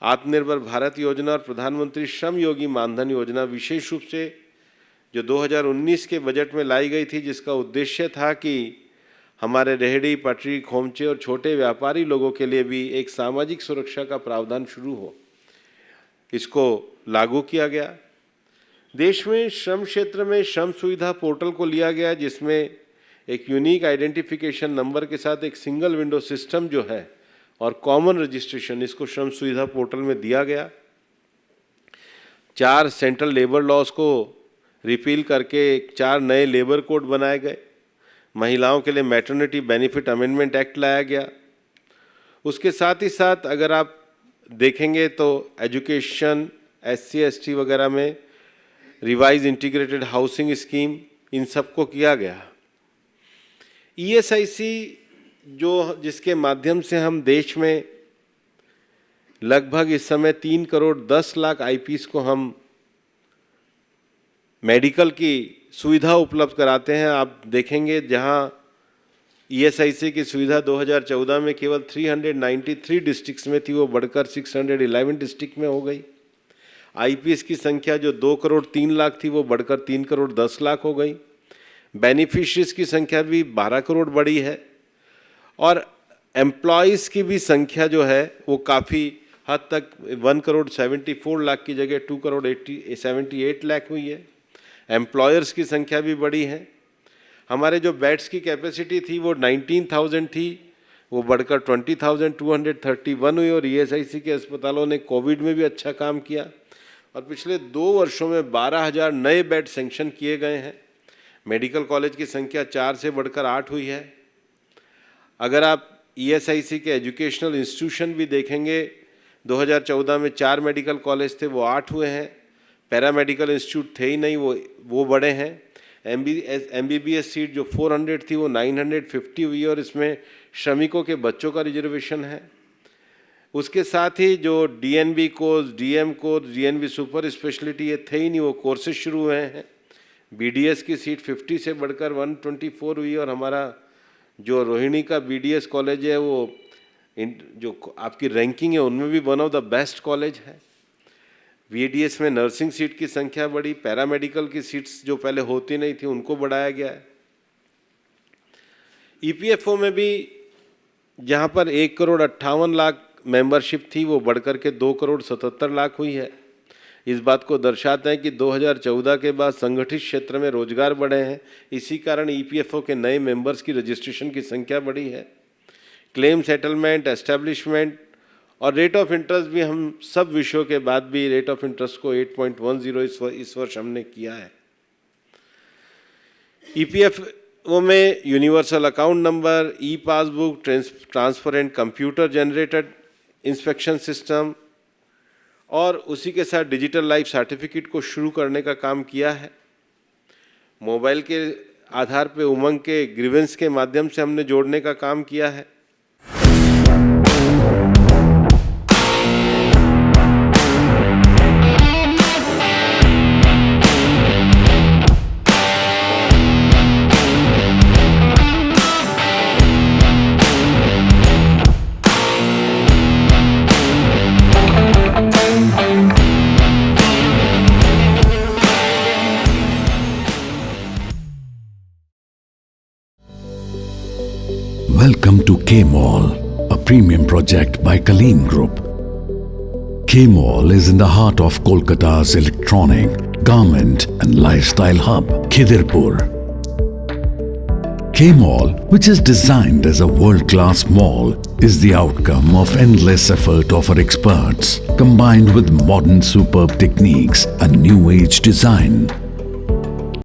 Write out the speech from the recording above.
आत्मनिर्भर भारत योजना और प्रधानमंत्री श्रम योगी मानधन योजना विशेष रूप से जो 2019 के बजट में लाई गई थी, जिसका उद्देश्य था कि हमारे रेहड़ी पटरी खोमचे और छोटे व्यापारी लोगों के लिए भी एक सामाजिक सुरक्षा का प्रावधान शुरू हो, इसको लागू किया गया। देश में श्रम क्षेत्र में श्रम सुविधा पोर्टल को लिया गया, जिसमें एक यूनिक आइडेंटिफिकेशन नंबर के साथ एक सिंगल विंडो सिस्टम जो है और कॉमन रजिस्ट्रेशन, इसको श्रम सुविधा पोर्टल में दिया गया। 4 सेंट्रल लेबर लॉज को रिपील करके 4 नए लेबर कोड बनाए गए। महिलाओं के लिए मैटरनिटी बेनिफिट अमेंडमेंट एक्ट लाया गया। उसके साथ ही साथ अगर आप देखेंगे तो एजुकेशन, SC ST वगैरह में रिवाइज इंटीग्रेटेड हाउसिंग स्कीम, इन सबको किया गया। ESIC जिसके माध्यम से हम देश में लगभग इस समय 3 करोड़ 10 लाख IPs को हम मेडिकल की सुविधा उपलब्ध कराते हैं। आप देखेंगे जहां ESIC की सुविधा 2014 में केवल 393 डिस्ट्रिक्ट्स में थी, वो बढ़कर 611 डिस्ट्रिक्ट में हो गई। IPs की संख्या जो 2 करोड़ 3 लाख थी, वो बढ़कर 3 करोड़ 10 लाख हो गई। बेनिफिशरीज की संख्या भी 12 करोड़ बढ़ी है और एम्प्लॉयज़ की भी संख्या जो है वो काफ़ी हद तक 1 करोड़ 74 लाख की जगह 2 करोड़ 78 लाख हुई है। एम्प्लॉयर्स की संख्या भी बढ़ी है। हमारे जो बेड्स की कैपेसिटी थी वो 19,000 थी, वो बढ़कर 20,231 हुई और ESIC के अस्पतालों ने कोविड में भी अच्छा काम किया और पिछले 2 वर्षों में 12,000 नए बेड सैंक्शन किए गए हैं। मेडिकल कॉलेज की संख्या 4 से बढ़कर 8 हुई है। अगर आप ESIC के एजुकेशनल इंस्टीट्यूशन भी देखेंगे, 2014 में 4 मेडिकल कॉलेज थे, वो 8 हुए हैं। पैरामेडिकल इंस्टीट्यूट थे ही नहीं, वो बड़े हैं। MBBS सीट जो 400 थी वो 950 हुई और इसमें श्रमिकों के बच्चों का रिजर्वेशन है। उसके साथ ही जो DNB course, DM course, DNB super speciality, ये थे ही नहीं, वो कोर्सेज शुरू हुए हैं। BDS की सीट 50 से बढ़कर 124 हुई और हमारा जो रोहिणी का BDS कॉलेज है वो जो आपकी रैंकिंग है उनमें भी one of the best college है। VDS में नर्सिंग सीट की संख्या बढ़ी। पैरामेडिकल की सीट्स जो पहले होती नहीं थी उनको बढ़ाया गया है। EPFO में भी जहां पर 1 करोड़ 58 लाख मेंबरशिप थी, वो बढ़कर के 2 करोड़ 77 लाख हुई है। इस बात को दर्शाता है कि 2014 के बाद संगठित क्षेत्र में रोजगार बढ़े हैं, इसी कारण EPFO के नए मेंबर्स की रजिस्ट्रेशन की संख्या बढ़ी है। क्लेम सेटलमेंट, एस्टेब्लिशमेंट और रेट ऑफ इंटरेस्ट भी हम सब विषयों के बाद भी रेट ऑफ इंटरेस्ट को 8.10 इस वर्ष हमने किया है। EPFO में universal account number, E passbook, transparent computer generated inspection system और उसी के साथ डिजिटल लाइफ सर्टिफिकेट को शुरू करने का काम किया है। मोबाइल के आधार पे उमंग के ग्रीवेंस के माध्यम से हमने जोड़ने का काम किया है। Welcome to K-Mall, a premium project by Kaleen Group. K-Mall is in the heart of Kolkata's electronic, garment and lifestyle hub, Khidirpur. K-Mall, which is designed as a world-class mall, is the outcome of endless effort of our experts, combined with modern superb techniques and new age design.